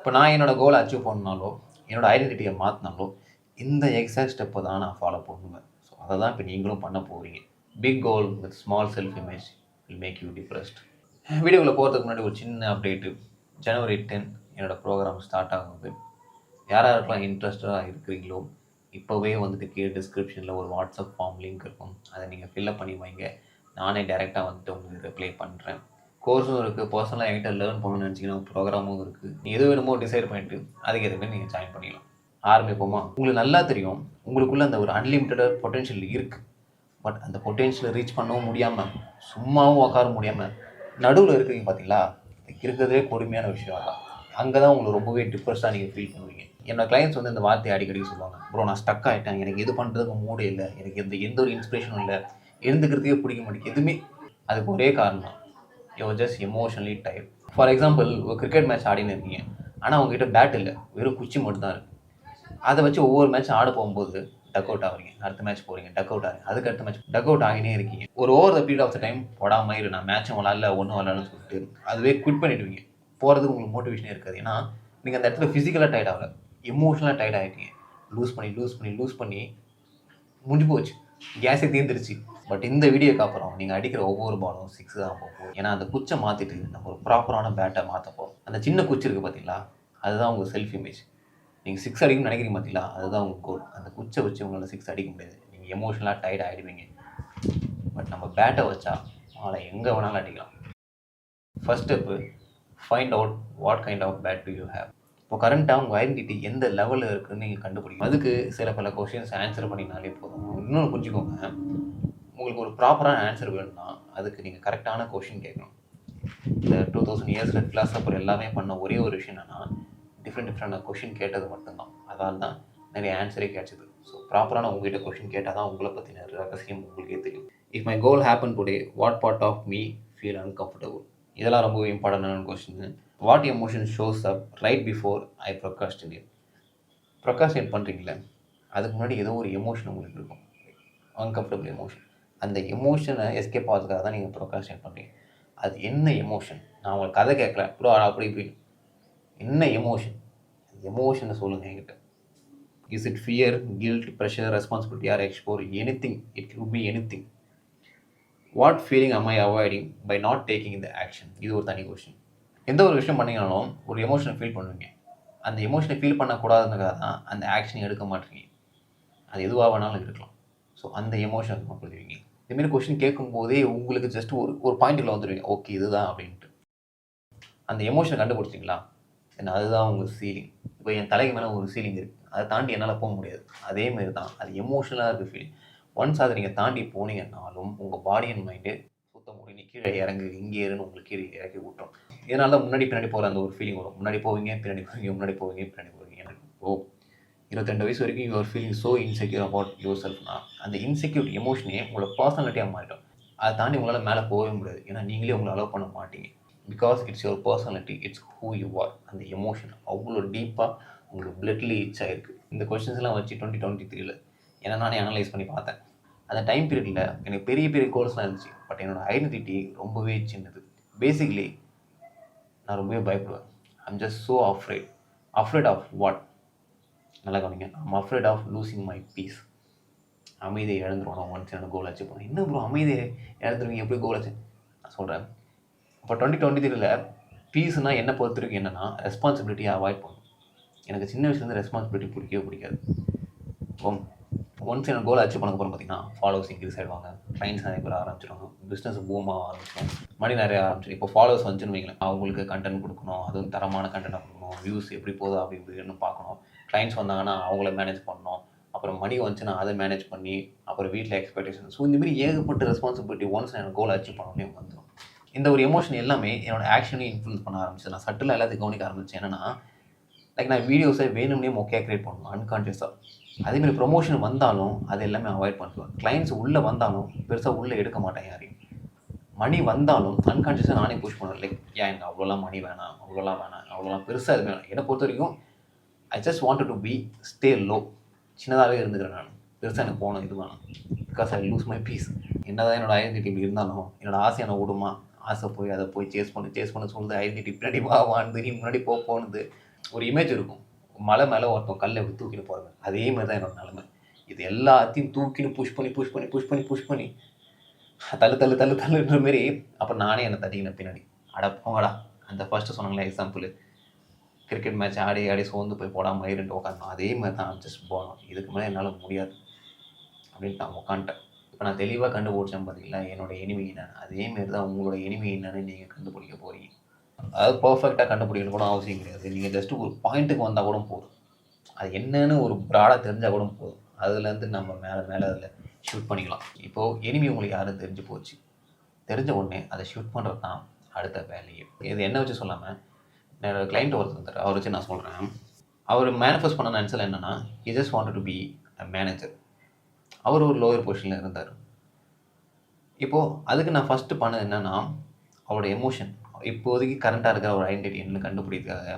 இப்போ நான் என்னோடய கோலை அச்சீவ் பண்ணாலோ என்னோடய ஐடென்டிட்டியை மாற்றினாலோ இந்த எக்ஸாக்ட் ஸ்டெப்பை தான் நான் ஃபாலோ பண்ணுவேன். ஸோ அதை தான் இப்போ நீங்களும் பண்ண போகிறீங்க. Big goal with small self image will make you depressed. வீடியோவில் போகிறதுக்கு முன்னாடி ஒரு சின்ன அப்டேட்டு. January 10 என்னோடய ப்ரோக்ராம் ஸ்டார்ட் ஆகுது. யாராருக்கெல்லாம் இன்ட்ரெஸ்டாக இருக்கிறீங்களோ இப்போவே வந்துட்டு கீழே டிஸ்கிரிப்ஷனில் ஒரு வாட்ஸ்அப் ஃபார்ம் லிங்க் இருக்கும். அதை நீங்கள் ஃபில்அப் பண்ணி வைங்க. நானே டைரெக்டாக வந்துட்டு உங்களுக்கு ரிப்ளை பண்ணுறேன். கோர்ஸும் இருக்குது. பர்சனலாக என்கிட்ட லேர்ன் பண்ணணும்னு நினச்சிங்கன்னா ப்ரோக்ராமும் இருக்குது. நீங்கள் எது வேணுமோ டிசைட் பண்ணிவிட்டு அதுக்கு எதுவுமே நீங்கள் ஜாயின் பண்ணிடலாம். ஆரம்பிப்போமா? உங்களுக்கு நல்லா தெரியும் உங்களுக்குள்ளே அந்த ஒரு அன்லிமிட்டட் பொட்டென்ஷியல் இருக்குது. பட் அந்த பொட்டென்ஷியலை ரீச் பண்ணவும் முடியாமல் சும்மாவும் உட்கார முடியாமல் நடுவில் இருக்கிறீங்க பார்த்தீங்களா? இருக்கிறதே கொடுமையான விஷயம் தான். அங்கே தான் உங்களுக்கு ரொம்பவே டிப்ரெஸ்டாக நீங்கள் ஃபீல் பண்ணுவீங்க. என்னோடய கிளைண்ட்ஸ் வந்து இந்த வார்த்தையை அடிக்கடி சொல்லுவாங்க, ப்ரோ நான் ஸ்டக் ஆகிட்டேன், எனக்கு இது பண்ணுறதுக்கு மூடே இல்லை, எனக்கு எந்த ஒரு இன்ஸ்பிரேஷனும் இல்லை, எழுந்துக்கிறதுக்கே பிடிக்க மாட்டேங்குது, எதுவுமே. அதுக்கு ஒரே காரணம், you're just emotionally tired. For example, ஒரு கிரிக்கெட் மேட்ச் ஆடின்னு இருக்கீங்க, ஆனால் உங்ககிட்ட பேட் இல்லை, வெறும் குச்சி மட்டும் தான் இருக்குது. அதை வச்சு ஒவ்வொரு மேட்ச் ஆட போகும்போது டக் அவுட் ஆகிறீங்க, அடுத்த மேட்ச் போகிறீங்க, டக் அவுட் ஆகிறீங்க, அதுக்கு அடுத்த மேட்ச் டக் அவுட் ஆகினே இருக்கீங்க. ஒரு over the period of the time போடாமல் இரு, நான் மேட்சும் விளாட்ல ஒன்றும் விளாட்லன்னு சொல்லிட்டு அதுவே குவிட் பண்ணிவிடுவீங்க. போகிறதுக்கு உங்களுக்கு மோட்டிவேஷனே இருக்காது. ஏன்னா நீங்கள் அந்த இடத்துல ஃபிசிக்கலாக டயர்ட் ஆகலை, எமோஷனலாக டயர்ட் ஆகிட்டீங்க. லூஸ் பண்ணி முடிஞ்சு போச்சு, கேஸே தீர்ந்துருச்சு. பட் இந்த வீடியோக்கு அப்புறம் நீங்கள் அடிக்கிற ஒவ்வொரு பாலும் 6 தான் போகும். ஏன்னா அந்த குச்சை மாற்றிட்டு நம்ம ஒரு ப்ராப்பரான பேட்டை மாற்றப்போம். அந்த சின்ன குச்சி இருக்குது பார்த்தீங்களா, அதுதான் உங்கள் செல்ஃப் இமேஜ். நீங்கள் 6 அடிக்கணும்னு நினைக்கிறீங்க பார்த்தீங்களா, அதுதான் உங்கள் கோல். அந்த குச்சை வச்சு உங்களால் 6 அடிக்க முடியாது. நீங்கள் எமோஷனலாக டயர்ட் ஆகிடுவீங்க. பட் நம்ம பேட்டை வச்சா அவளை எங்கே வேணாலும் அடிக்கலாம். First step, find out what kind of bad do you have. இப்போ கரண்ட்டாக உங்கள் ஐடென்டிட்டி எந்த லெவலில் இருக்குதுன்னு நீங்கள் கண்டுபிடிக்கும். அதுக்கு பல கொஷின்ஸ் ஆன்சர் பண்ணினாலே போதும். இன்னொன்று புரிஞ்சுக்கோங்க, உங்களுக்கு ஒரு ப்ராப்பரான ஆன்சர் வேணும்னா அதுக்கு நீங்கள் கரெக்டான கொஷின் கேட்கணும். இந்த 2000 இயர்ஸில் ஃபிலாசபர் எல்லாமே பண்ண ஒரே ஒரு விஷயம் என்னென்னா டிஃப்ரெண்டான கொஷின் கேட்டது மட்டும்தான். அதால் தான் நிறைய ஆன்சரே கிடைச்சிது. ஸோ ப்ராப்பரான உங்கள்கிட்ட கொஷின் கேட்டால் தான் உங்களை பற்றின ரகசியம் உங்களுக்கே தெரியும். If my goal happen today, what part of me feel uncomfortable? இதெல்லாம் ரொம்ப இம்பார்ட்டண்டான question. What emotion shows up right before I procrastinate? Procrastinate பண்ணுறீங்களே, அதுக்கு முன்னாடி ஏதோ ஒரு எமோஷன் உங்களுக்கு இருக்கும், அன்கம்ஃபர்டபுள் எமோஷன். அந்த எமோஷனை எஸ்கேப் ஆகிறதுக்காக தான் நீங்கள் ப்ரொக்ராஸ்டினேட் பண்ணுறீங்க. அது என்ன எமோஷன்? நான் உங்களுக்கு கதை கேட்கல, ப்ரோ அப்படி இப்படி என்ன எமோஷன்? எமோஷனை சொல்லுங்கள் என்கிட்ட. Is it fear, guilt, pressure, responsibility or exposure? Anything, it could be anything. What feeling am I avoiding by not taking the action? இது ஒரு தனி கொஸ்டின். எந்த ஒரு விஷயம் பண்ணிங்கனாலும் ஒரு எமோஷனை ஃபீல் பண்ணுவீங்க. அந்த எமோஷனை ஃபீல் பண்ணக்கூடாதுங்கிறதுக்காக தான் அந்த ஆக்ஷனை எடுக்க மாட்டீங்க. அது எதுவாக வேணாலும் இருக்கலாம். ஸோ அந்த எமோஷனை கொடுத்துருவீங்க. இதுமாரி கொஸ்டின் கேட்கும்போதே உங்களுக்கு ஜஸ்ட் ஒரு பாயிண்டில் வந்துடுவீங்க, ஓகே இதுதான் அப்படின்ட்டு. அந்த எமோஷனை கண்டுபிடிச்சிங்களா, ஏன்னா அதுதான் உங்கள் சீலிங். இப்போ என் தலைக்கு மேலே ஒரு சீலிங் இருக்குது, அதை தாண்டி என்னால் போக முடியாது. அதேமாரி தான் அது எமோஷனலாக இருக்குது ஃபீலிங். ஒன்ஸ் அதை நீங்கள் தாண்டி போனீங்கன்னாலும் உங்கள் பாடி அண்ட் மைண்டு சுத்த முடியும். நீ கீழே இறங்கு, இங்கே இருன்னு உங்களுக்கு கீழே இறக்கி விட்டுரும். இதனால தான் முன்னாடி பின்னாடி போகிற அந்த ஒரு ஃபீலிங் வரும். முன்னாடி போவீங்க, பின்னாடி போவீங்க, முன்னாடி போவீங்க, பின்னாடி போவீங்க. எனக்கு 22 வயசு வரைக்கும் you are feeling so insecure about your செல்ஃப்னா அந்த இன்செக்யூர் எமோஷனே உங்களோட பர்சனாலிட்டியாக மாறிடும். அதை தாண்டி உங்களால் மேலே போகவே முடியாது. ஏன்னா நீங்களே உங்களை அலோவ் பண்ண மாட்டீங்க. Because it's your personality, it's who you are. அந்த எமோஷன் அவ்வளோ டீப்பாக உங்களுக்கு பிளட்லி இச் ஆகிருக்கு. இந்த கொஸ்டின்ஸ்லாம் வச்சு 2023 ஏன்னா நானே அனலைஸ் பண்ணி பார்த்தேன். அந்த டைம் பீரியடில் எனக்கு பெரிய கோல்ஸ்லாம் இருந்துச்சு. பட் என்னோடய ஐடென்டிட்டி ரொம்பவே சின்னது. பேசிக்லி நான் ரொம்பவே பயப்படுவேன். I'm just so afraid of what? நல்லா கவனிங்க, I'm afraid of losing my peace. அமைதியை இழந்துருவோம் நான் ஒன்ஸ் என்னோட கோல் அச்சீவ் பண்ணேன். என்ன ப்ரோ அமைதியை இழந்துருவீங்க, எப்படி கோல் அச்சீவ்? நான் சொல்கிறேன், இப்போ 2023 பீஸ்னால் என்னை பொறுத்த வரைக்கும் என்னென்னா ரெஸ்பான்சிபிலிட்டியை அவாய்ட் பண்ணணும். எனக்கு சின்ன வயசுலேருந்து ரெஸ்பான்சிபிலிட்டி பிடிக்காது. ஒன்ஸ் எனக்கு கோல் அச்சீவ் பண்ணக்கப்புறம் பார்த்தீங்கன்னா ஃபாலோவர்ஸ் இன்க்ரீஸ் ஆகிடுவாங்க, கிளைண்ட்ஸ் நிறைய பேர் ஆரம்பிச்சிடுவாங்க, பிஸ்னஸ் பூமாக ஆரம்பிச்சிடும், மணி நிறைய ஆரம்பிச்சிடும். இப்போ ஃபாலோவர்ஸ் வந்துச்சுன்னு வைங்களேன், அவங்களுக்கு கண்டென்ட் கொடுக்கணும், அதுவும் தரமான கண்டென்ட்டாக கொடுக்கணும், வியூஸ் எப்படி போகுது அப்படி இப்படின்னு பார்க்கணும், கிளைண்ட்ஸ் வந்தாங்கன்னா அவங்கள மேனேஜ் பண்ணணும், அப்புறம் மணி வந்துச்சுன்னா அதை மேனேஜ் பண்ணி, அப்புறம் வீட்டில் எக்ஸ்பெக்டேஷன். ஸோ இந்தமாரி ஏகப்பட்ட ரெஸ்பான்சிபிலிட்டி ஒன்ஸ் எனக்கு கோல் அச்சீவ் பண்ணோன்னே வந்துடும். இந்த ஒரு எமோஷன் எல்லாமே என்னோடய ஆக்ஷனையும் இன்ஃப்ளூன்ஸ் பண்ண ஆரம்பிச்சு. நான் சட்டில் எல்லாத்தையும் கவனிக்க ஆரம்பித்தேன். என்னென்னா லைக் நான் வீடியோஸை வேணும்னே மொக்கையாக க்ரியேட் பண்ணணும் அன்கான்ஷியஸாக. அதேமாதிரி ப்ரொமோஷன் வந்தாலும் அது எல்லாமே அவாய்ட் பண்ணுவேன். கிளைண்ட்ஸ் உள்ளே வந்தாலும் பெருசாக உள்ளே எடுக்க மாட்டேன் யாரையும். மணி வந்தாலும் அன்கான்ஷியஸாக நானே புஷ் பண்ணுவேன். லைக் எனக்கு அவ்வளோலாம் மணி வேணாம், அவ்வளோலாம் பெருசாக எதுவுமே வேணாம். என்னை பொறுத்த வரைக்கும் I just wanted to be stay low. சின்னதாகவே இருந்துக்கிறேன் நான். பெருசாக எனக்கு போகணும் இது வேணாம். Because I lose my peace. என்னதான் என்னோடய ஐடென்டிட்டி இப்படி இருந்தாலும் என்னோடய ஆசை என்னை விடுமா? ஆசை போய் அதை போய் சேஸ் பண்ண சொல்லுது ஐடென்டிட்டி. பின்னாடி வாழ்ந்து நீ முன்னாடி போகணுது. ஒரு இமேஜ் இருக்கும். மலை மேலே ஒருத்தன் கல்லை எப்படி தூக்கின்னு போகிறாங்க, அதே மாதிரி தான் என்னோட நிலைமை. இது எல்லாத்தையும் தூக்கின்னு புஷ் பண்ணி தள்ளுன்ற மாரி அப்புறம் நானே என்னை தட்டிக்கினேன் பின்னாடி. அட போங்கடா, அந்த ஃபர்ஸ்ட்டு சொன்னாங்களே எக்ஸாம்பிள், கிரிக்கெட் மேட்ச் ஆடி சோர்ந்து போய் போடாமல் இருந்துட்டு உட்காந்தோம், அதே மாதிரி தான் ஜஸ்ட் போனோம். இதுக்கு மேலே என்னால் முடியாது அப்படின்ட்டு நான் உட்காந்துட்டேன். இப்போ நான் தெளிவாக கண்டுபிடிச்சேன் பார்த்தீங்களா என்னோடய எனிமி என்னன்னு. அதேமாரி தான் உங்களோட எனிமி என்னன்னு நீங்கள் கண்டுபிடிக்க போகிறீங்க. அதாவது பர்ஃபெக்டாக கண்டுபிடிக்கணும் கூட அவசியம் கிடையாது. நீங்கள் ஜஸ்ட்டு ஒரு பாயிண்ட்டுக்கு வந்தால் கூட போதும், அது என்னன்னு ஒரு ப்ராடாக தெரிஞ்சால் கூட போதும். அதுலேருந்து நம்ம மேலே அதில் ஷூட் பண்ணிக்கலாம். இப்போது எனிமி உங்களுக்கு யாரும் தெரிஞ்சு போச்சு, தெரிஞ்ச உடனே அதை ஷூட் பண்ணுறது தான் அடுத்த வேலையே. இது என்ன வச்சு சொல்லாமல் என்னோடய கிளைண்ட் ஒருத்தர் இருந்தார், அவர் வச்சு நான் சொல்கிறேன். அவர் மேனிஃபெஸ்ட் பண்ண நினச்சல என்னென்னா, he just wanted to be a manager. அவர் ஒரு லோயர் பொசிஷனில் இருந்தார். இப்போது அதுக்கு நான் ஃபஸ்ட்டு பண்ணது என்னென்னா, அவரோட எமோஷன் இப்போதைக்கு கரண்ட்டாக இருக்கிற ஒரு ஐடென்டிட்டி என்னன்னு கண்டுபிடிக்கிறதுக்காக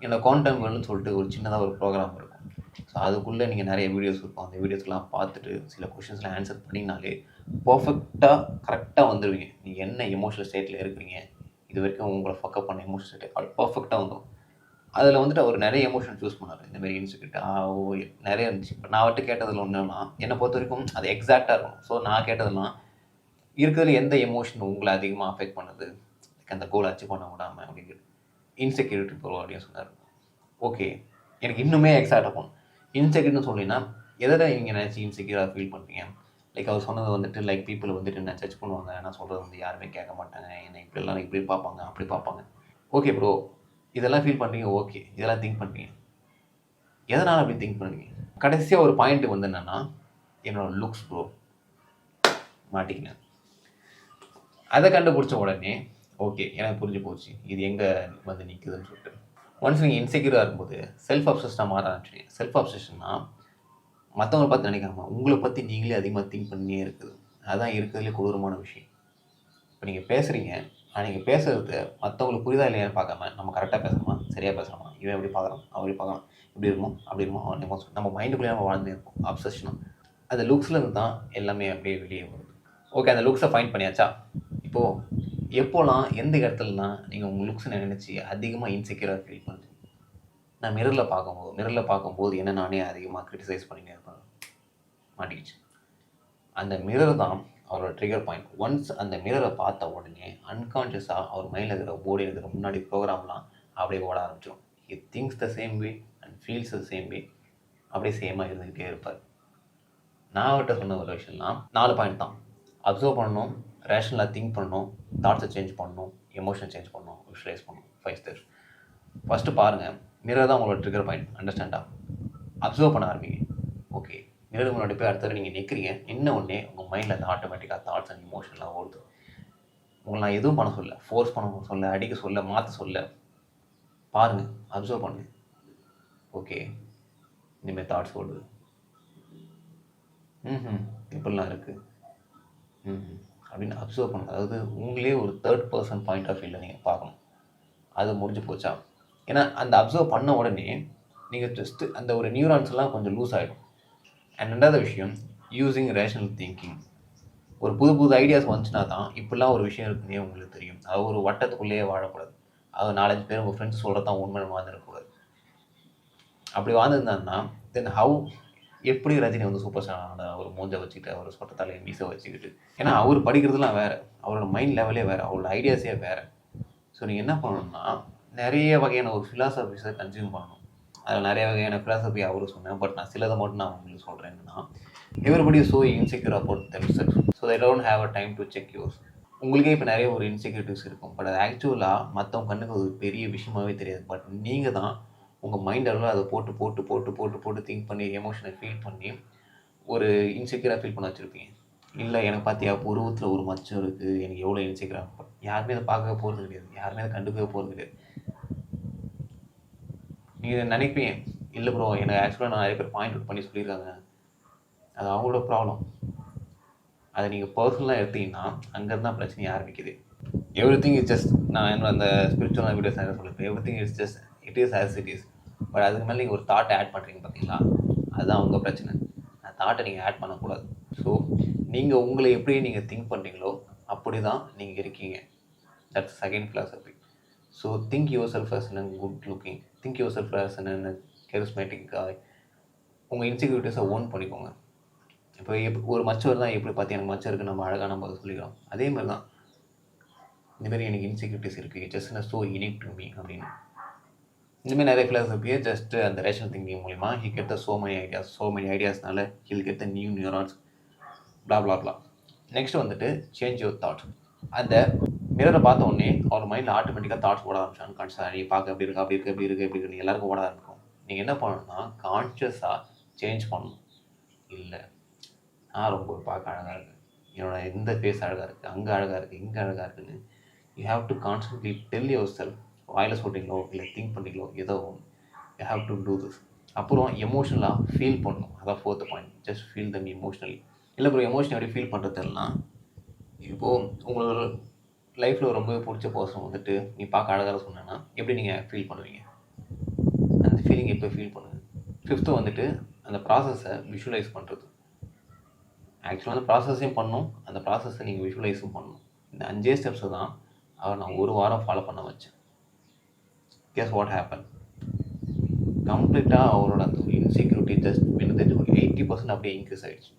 என்னோடய கான்டென்ட்னு சொல்லிட்டு ஒரு சின்னதாக ஒரு ப்ரோக்ராம் இருக்கும். ஸோ அதுக்குள்ளே நீங்கள் நிறைய வீடியோஸ் இருக்கும். அந்த வீடியோஸ்லாம் பார்த்துட்டு சில கொஷின்ஸ்லாம் ஆன்சர் பண்ணிங்கனாலே பர்ஃபெக்டாக கரெக்டாக வந்துடுவீங்க. நீங்கள் என்ன எமோஷனல் ஸ்டேட்டில் இருக்கிறீங்க, இது வரைக்கும் உங்களை ஃபக்கப் பண்ண எமோஷனல் ஸ்டேட் அது பர்ஃபெக்டாக வந்துடும். அதில் வந்துட்டு அவர் நிறைய எமோஷன் சூஸ் பண்ணார். இந்தமாரி இன்செக்யூரிட்டி நிறைய இருந்துச்சு. இப்போ நான் வந்துட்டு கேட்டதில் ஒன்றுனா, என்னை பொறுத்த வரைக்கும் அது எக்ஸாக்டாக இருக்கும். ஸோ நான் கேட்டதெல்லாம் இருக்கிறதுல எந்த எமோஷன் உங்களை அதிகமாக அஃபெக்ட் பண்ணுது, அந்த கோலை அச்சீவ் பண்ண விடாமல் அப்படிங்கிறது இன்செக்யூரிட்டி போகும் அப்படின்னு சொன்னார். ஓகே, எனக்கு இன்னுமே எக்ஸாக்டாக போகணும். இன்செக்யூர்னு சொல்லினா எதை நீங்கள் நினச்சி இன்செக்யூராக ஃபீல் பண்ணுறீங்க? லைக் அவர் சொன்னது வந்துட்டு லைக் பீப்புள் வந்துட்டு என்ன ஜட்ஜ் பண்ணுவாங்க, நான் சொல்கிறது வந்து யாருமே கேட்க மாட்டாங்க, என்னை இப்படிலாம் இப்படி பார்ப்பாங்க அப்படி பார்ப்பாங்க. ஓகே ப்ரோ, இதெல்லாம் ஃபீல் பண்ணுறீங்க, ஓகே இதெல்லாம் திங்க் பண்ணுறீங்க, எதனால் அப்படி திங்க் பண்ணுறீங்க? கடைசியாக ஒரு பாயிண்ட்டு வந்து என்னென்னா, என்னோடய லுக்ஸ் ப்ரோ, மாட்டிக்கினேன். அதை கண்டுபிடிச்ச உடனே ஓகே எனக்கு புரிஞ்சு போச்சு இது எங்கே வந்து நிற்குதுன்னு சொல்லிட்டு. ஒன்ஸ் நீங்கள் இன்செக்யூராக இருக்கும்போது செல்ஃப் அப்சஷனாக மாற ஆரம்பிச்சிங்க. செல்ஃப் அப்சஷன்னா மற்றவங்களை பார்த்து நினைக்காம உங்களை பற்றி நீங்களே அதிகமாக திங்க் பண்ணியே இருக்குது. அதுதான் இருக்கிறதுலே கொடூரமான விஷயம். இப்போ நீங்கள் பேசுகிறீங்க, ஆனால் நீங்கள் பேசுகிறது மற்றவங்களுக்கு புரிதா இல்லையான்னு பார்க்காம நம்ம கரெக்டாக பேசணுமா, சரியாக பேசணுமா, இவன் எப்படி பார்க்குறான் அப்படி பார்க்கலாம், இப்படி இருக்குமோ அப்படி இருக்குமோ அவன் எமோஷன் நம்ம மைண்டுக்குள்ளேயே நம்ம வாழ்ந்துட்டே இருக்கும். அப்சஷனும் அந்த லுக்ஸ்லேருந்து தான் எல்லாமே அப்படியே வெளியே வருது. ஓகே, அந்த லுக்ஸை ஃபைண்ட் பண்ணியாச்சா? இப்போது எப்போலாம் எந்த இடத்துலலாம் நீங்கள் உங்கள் லுக்ஸை நினச்சி அதிகமாக இன்செக்யூராக ஃபீல் பண்ணுறீங்க? நான் மிரரில் பார்க்கும்போது என்ன நானே அதிகமாக க்ரிட்டிசைஸ் பண்ணினே இருப்பேன். மாட்டிக்கிச்சு. அந்த மிரர் தான் அவரோட ட்ரிகர் பாயிண்ட். ஒன்ஸ் அந்த மிரரை பார்த்த உடனே அன்கான்ஷியஸாக அவர் மைண்டில் இருக்கிற ஓடி இருக்கிற முன்னாடி ப்ரோக்ராம்லாம் அப்படியே ஓட ஆரம்பிச்சிடும். He things the same way and feels the same way. அப்படியே சேமாக இருந்துக்கிட்டே இருப்பார். நான் அவர்கிட்ட சொன்ன ஒரு விஷயம்லாம் 4 பாயிண்ட் தான். அப்சர்வ் பண்ணணும், ரேஷனலாக திங்க் பண்ணணும், தாட்ஸை சேஞ்ச் பண்ணணும், எமோஷன் சேஞ்ச் பண்ணணும், விஷுவலைஸ் பண்ணணும். 5 ஸ்டெப்ஸ். ஃபஸ்ட்டு பாருங்கள், மிரர் தான் உங்களோட ட்ரிகர் பாயிண்ட். அண்டர்ஸ்டாண்டா? அப்சர்வ் பண்ண ஆரம்பிங்க. ஓகே, மிரர் முன்னாடி போய் அடுத்தது நீங்கள் நிற்கிறீங்க, நின்ன உடனே உங்கள் மைண்டில் அந்த ஆட்டோமேட்டிக்காக தாட்ஸ் அண்ட் எமோஷன்லாம் ஓடுது. உங்களை நான் எதுவும் பண்ண சொல்ல, ஃபோர்ஸ் பண்ண சொல்ல, அடிக்க சொல்ல, மாற்ற சொல்ல. பாருங்கள், அப்சர்வ் பண்ணுங்கள். ஓகே, இனிமேல் தாட்ஸ் ஓடுது, இப்படிலாம் இருக்குது அப்படின்னு அப்சர்வ் பண்ணுங்க. அதாவது உங்களே ஒரு 3rd person பாயிண்ட் ஆஃப் வியூவில் நீங்கள் பார்க்கணும். அது முடிஞ்சு போச்சா? ஏன்னா அந்த அப்சர்வ் பண்ண உடனே நீங்கள் ஜஸ்ட்டு அந்த ஒரு நியூரான்ஸ்லாம் கொஞ்சம் லூஸ் ஆகிடும். அண்ட் 2வது விஷயம், யூஸிங் ரேஷனல் திங்கிங். ஒரு புது ஐடியாஸ் வந்துச்சுன்னா தான் இப்படிலாம் ஒரு விஷயம் இருக்குன்னே உங்களுக்கு தெரியும். அது ஒரு வட்டத்துக்குள்ளேயே வாழக்கூடாது. அது 4-5 பேர் உங்கள் ஃப்ரெண்ட்ஸ் சொல்கிறது தான் உண்மையை வாழ்ந்துடக்கூடாது. அப்படி வாழ்ந்துருந்தாங்கன்னா தென் எப்படி ரஜினி வந்து சூப்பர் ஸ்டார் ஒரு மூஞ்சை வச்சுக்கிட்டு அவர் சொட்ட தலையை மீசை வச்சுக்கிட்டு, ஏன்னா அவர் படிக்கிறதுலாம் வேறு, அவரோட மைண்ட் லெவலே வேறு, அவரோட ஐடியாஸே வேறு. ஸோ நீங்கள் என்ன பண்ணணும்னா நிறைய வகையான ஒரு ஃபிலாசபிஸை கன்சியூம் பண்ணணும். அதில் நிறைய வகையான ஃபிலாசபி அவரு சொன்னேன். பட் நான் சிலதை மட்டும் நான் உங்களுக்கு சொல்கிறேன். என்னன்னா, everybody so insecure about themself, so they don't have a time to check yours. உங்களுக்கே இப்போ நிறைய ஒரு இன்செக்யூரிட்டிஸ் இருக்கும். பட் அது ஆக்சுவலாக மற்றவங்க கண்ணுக்கு ஒரு பெரிய விஷயமாகவே தெரியாது. பட் நீங்கள் தான் உங்கள் மைண்ட் அளவில் அதை போட்டு திங்க் பண்ணி எமோஷனை ஃபீல் பண்ணி ஒரு இன்செக்யூராக ஃபீல் பண்ண வச்சுருப்பீங்க. இல்லை எனக்கு பார்த்தியா உருவத்தில் ஒரு மச்சம் இருக்குது, எனக்கு எவ்வளோ இன்செக்யூராக, யாருமே அதை பார்க்க போகிறது கிடையாது, யாருமே அதை கண்டுக்க போகிறது கிடையாது. நீங்கள் நினைப்பீங்க, இல்லை ப்ரோ எனக்கு ஆக்சுவலாக நான் நிறைய பேர் பாயிண்ட் அவுட் பண்ணி சொல்லியிருக்காங்க, அது அவங்களோட ப்ராப்ளம். அதை நீங்கள் பர்சனலாக எடுத்தீங்கன்னா அங்கேருந்து தான் பிரச்சனை ஆரம்பிக்குது. எவ்ரி திங் இஸ் ஜஸ்ட், நான் என்னோட அந்த ஸ்பிரிச்சுவல் வீடியோஸ் நிறைய சொல்லியிருப்பேன், every thing is just it is as it is. But அதுக்கு மேலே நீங்கள் ஒரு தாட்டை ஆட் பண்ணுறீங்க பார்த்தீங்களா, அதுதான் உங்கள் பிரச்சனை. அந்த தாட்டை நீங்கள் ஆட் பண்ணக்கூடாது. ஸோ நீங்கள் உங்களை எப்படி நீங்கள் திங்க் பண்ணுறீங்களோ அப்படி தான் நீங்கள் இருக்கீங்க. That's second philosophy. So think your self as good looking, think your self as an charismatic guy. உங்கள் இன்செக்யூரிட்டிஸை ஓன் பண்ணிக்கோங்க. இப்போ ஒரு மச்சவர் தான் எப்படி பார்த்து எனக்கு மச்சம் இருக்குது நம்ம அழகாக நம்ம அதை சொல்லிக்கிறோம். அதே மாதிரி தான் இந்தமாரி எனக்கு இன்செக்யூரிட்டிஸ் இருக்குது, ஜஸ்ட் நான் ஸோ யூனிக் டு மீ அப்படின்னு. இந்தமாதிரி நிறைய ஃபிலாசபி ஜஸ்ட்டு அந்த ரேஷனல் திங்கிங் மூலிமா he get the so many ஐடியாஸ்னால he'll get the new neurons blah blah blah. Next வந்துட்டு சேஞ்ச் யுவர் தாட். அந்த மிரரை பார்த்த உடனே அவர் மைண்டில் ஆட்டோமேட்டிக்காக தாட்ஸ் ஓட ஆரம்பிச்சாங்க. கான்ஷியஸாக நீ பார்க்க எப்படி இருக்கா, அப்படி இருக்குது, அப்படி இருக்குது, எப்படி இருக்குது, எல்லாருக்கும் ஓட ஆரம்பிக்கும். நீங்கள் என்ன பண்ணணும்னா கான்ஷியஸாக சேஞ்ச் பண்ணணும். இல்லை நான் ரொம்ப பார்க்க அழகாக இருக்குது, என்னோட இந்த ஃபேஸ் அழகாக இருக்குது, அங்கே அழகாக இருக்குது, இங்கே அழகாக இருக்குதுன்னு you have to constantly tell your self. வாயில் சொல்கிறீங்களோ இல்லை திங்க் பண்ணுறீங்களோ ஏதோ you have to do this. அப்புறம் எமோஷனலாக ஃபீல் பண்ணணும். அதான் 4th பாயிண்ட், ஜஸ்ட் ஃபீல் தம் எமோஷ்னலி. இல்லை ப்ரோ எமோஷன் எப்படி ஃபீல் பண்ணுறதுனா, இப்போது உங்களோட லைஃப்பில் ரொம்ப பிடிச்ச பர்சன் வந்துட்டு நீ பார்க்க அழகாக சொன்னேன்னா எப்படி நீங்கள் ஃபீல் பண்ணுவீங்க, அந்த ஃபீலிங் எப்போ ஃபீல் பண்ணுங்கள். 5th வந்துட்டு அந்த ப்ராசஸை விஷுவலைஸ் பண்ணுறது. ஆக்சுவலாக அந்த ப்ராசஸையும் பண்ணணும், அந்த ப்ராசஸை நீங்கள் விஷுவலைஸும் பண்ணணும். இந்த 5 ஸ்டெப்ஸை தான் அவர் நான் 1 வாரம் ஃபாலோ பண்ண வச்சேன். கெஸ் வாட் ஹேப்பன், கம்ப்ளீட்டாக அவரோட அந்த இன்செக்யூரிட்டி ஜஸ்ட் விழுந்துட்டு ஒரு 80% அப்படியே இன்க்ரீஸ் ஆகிடுச்சு.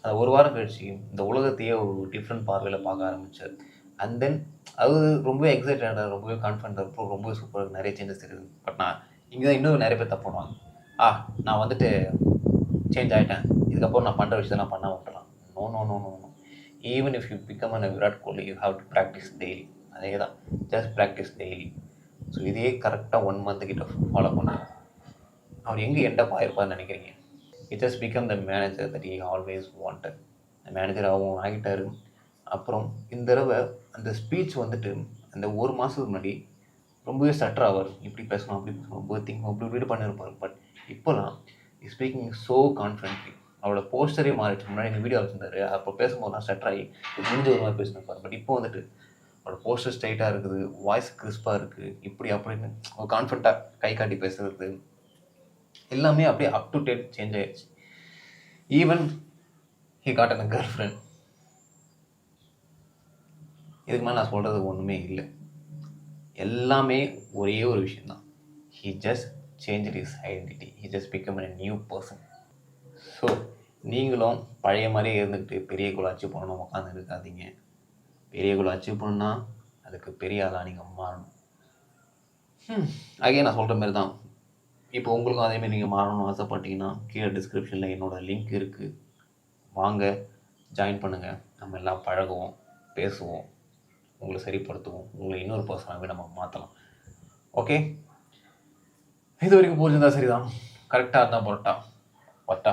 அது 1 வாரம் கழிச்சு இந்த உலகத்தையே ஒரு டிஃப்ரெண்ட் பார்வையில் பார்க்க ஆரம்பித்தார். அண்ட் தென் அது ரொம்பவே எக்ஸைட்டடாக, ரொம்பவே கான்ஃபிடென்ட்டாக இருக்கும், ரொம்பவே சூப்பராக நிறைய சேஞ்சஸ் இருக்குது. பட் நான் இங்கே தான் இன்னும் நிறைய பேர் தப்பு பண்ணுவாங்க. நான் வந்துட்டு சேஞ்ச் ஆகிட்டேன், இதுக்கப்புறம் நான் பண்ணுற விஷயத்தை நான் பண்ண விட்டுலாம். No no no no no. Even if you become an Virat Kohli you have to practice daily. அதே தான், ஜஸ்ட் ப்ராக்டிஸ் டெய்லி. ஸோ இதே கரெக்டாக 1 month கிட்ட ஃபாலோ பண்ணுங்க. அவர் எங்கே எண்டப் ஆகிருப்பார்னு நினைக்கிறீங்க? It just become the manager that he always wanted. அந்த manager ஆகவும் ஆகிட்டார். அப்புறம் இந்த தடவை அந்த ஸ்பீச் வந்துட்டு அந்த 1 மாதத்துக்கு முன்னாடி ரொம்பவே ஸ்டட்டர் ஆவார். இப்படி பேசணும், அப்படி பேசணும், ரொம்ப திங்க் அப்படி இப்படி பண்ணியிருப்பார். பட் இப்போலாம் ஸ்பீக்கிங் ஸோ கான்ஃபிடென்ட்லி. அவரோட போஸ்டரே மாறிடுச்சு. முன்னாடி எங்கள் வீடியோ வச்சுருந்தாரு, அப்போ பேசும்போது ஸ்டட்டர் ஆகி முடிஞ்ச ஒரு மாதிரி பேசினிருப்பார். பட் இப்போ வந்துட்டு அவரோட போஸ்டர் ஸ்ட்ரைட்டாக இருக்குது, வாய்ஸ் கிறிஸ்பாக இருக்குது, இப்படி அப்படின்னு ஒரு கான்ஃபிடண்ட்டாக கை காட்டி பேசுகிறது எல்லாமே அப்படியே அப் டு டேட் சேஞ்ச் ஆகிடுச்சு. Even he got an girl friend. இதுக்கு மேலே நான் சொல்கிறது ஒன்றுமே இல்லை. எல்லாமே ஒரே ஒரு விஷயந்தான். He just change his identity. He just become a new person. So நீங்களும் பழைய மாதிரியே இருந்துக்கிட்டு பெரிய கோல் அச்சீவ் பண்ணணும் உட்காந்து இருக்காதீங்க. பெரிய கோல் அச்சீவ் பண்ணணுன்னா அதுக்கு பெரிய ஆளாக நீங்கள் மாறணும். அகைன் நான் சொல்கிற மாதிரி தான், இப்போ உங்களுக்கும் அதேமாதிரி நீங்கள் மாறணும்னு ஆசைப்பட்டீங்கன்னா கீழே டிஸ்கிரிப்ஷனில் என்னோடய லிங்க் இருக்குது, வாங்க ஜாயின் பண்ணுங்கள். நம்ம எல்லாம் பழகுவோம், பேசுவோம், உங்களை சரிப்படுத்துவோம், உங்களை இன்னொரு பர்சனாகவே நம்ம மாற்றலாம். ஓகே, இது வரைக்கும் புரிஞ்சுருந்தா சரிதான். கரெக்டாக இருந்தால் பட்டா